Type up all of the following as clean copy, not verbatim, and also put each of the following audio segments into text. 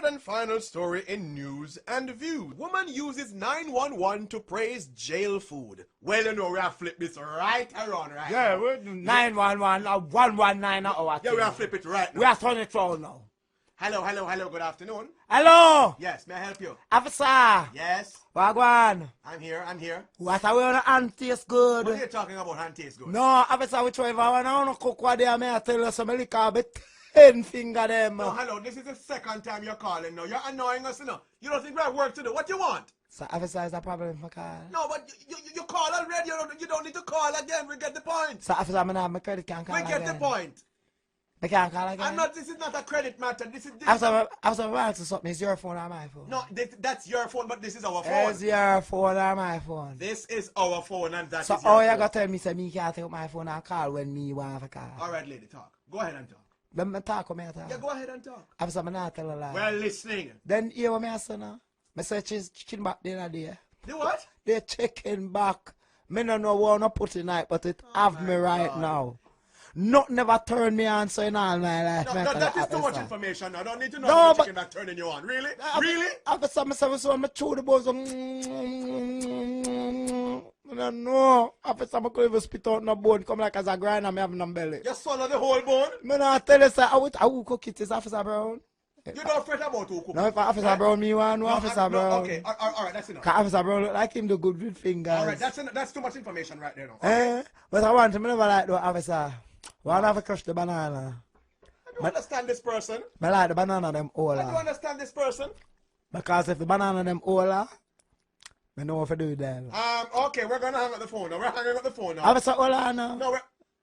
and final story in news and views. Woman uses 911 to praise jail food. Well, you know, we have flipped this right around right yeah, now. we're 911 or 119 or Yeah, we have flipped it right now. We are turning it around now. Hello, good afternoon. Hello! Yes, may I help you? Officer! Yes. Wagwan! I'm here. What are we on the hand taste good? What are you talking about hand taste good? No, officer, which way if I want to cook what they are, may I tell you some liquor bit 10 finger them. No, hello, this is the second time you're calling now. You're annoying us, you know. You don't think we have work to do. What you want? So, officer, is a problem for call? No, but you call already. You don't need to call again. We get the point. So, officer, I'm not my credit can't call We get again. the point. I can't call again? This is not a credit matter. This is Officer, I'm asking something. Is your phone or my phone? No, that's your phone, but this is our phone. Is your phone or my phone? This is our phone, and that is your phone. So, you got to tell me, say, me can't take my phone and call when me want to call. All right, lady, talk. Go ahead and talk. Let me talk or me talk? Yeah, go ahead and talk. Officer, I'm not telling a lie. We're listening. Then, hear what I say now? I say, chicken back the other day. The what? They're checking back. Me no know what I put in it, but it have me right now. Nothing never turned me on so in all my life. No, that is too much information. I don't need to know no, chicken back turning you on. Really? Really? Officer, I'm chew the balls. No, officer, I could even spit out no bone. Come like as a grind and me have no belly. You swallow the whole bone? Me no tell you, sir, I will cook it, is Officer Brown. You don't fret about who cook. No, if Officer Brown, me want no Officer Brown. Okay, all right, that's enough. Because Officer Brown look like him do good with fingers. All right, that's too much information right there now. Okay? But I want to never like the officer. Why not crush the banana? I don't understand this person. I like the banana them older. I don't understand this person. Because if the banana them older, I know what to do with them. Okay, we're gonna hang up the phone now. We're hanging up the phone now. Officer older now. No,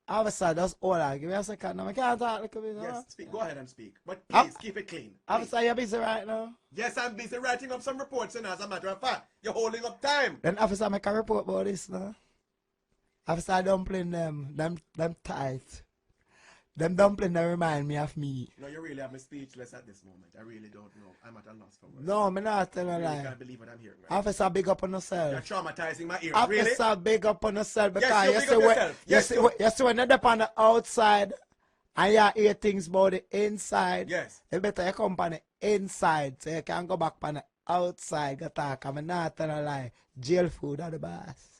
Officer, that's older. Give me a second now. I can't talk like a bit. Yes, speak. Go ahead and speak. But please keep it clean. Please. Officer, you're busy right now? Yes, I'm busy writing up some reports, and as a matter of fact, you're holding up time. Then officer make a report about this now. Officer dumpling them tight. Them dumpling they remind me of me. No, you really have me speechless at this moment. I really don't know. I'm at a loss for words. No, I'm not telling a lie. I can't believe what I'm hearing right Officer, big up on yourself. You're traumatizing my ears. Officer, really? big up on yourself. Because yes, you big up yourself. you see when you're on the outside and you hear things about the inside, yes, it's better you come on the inside so you can go back on the outside. Go talk. I'm not telling a lie. Jail food are the boss.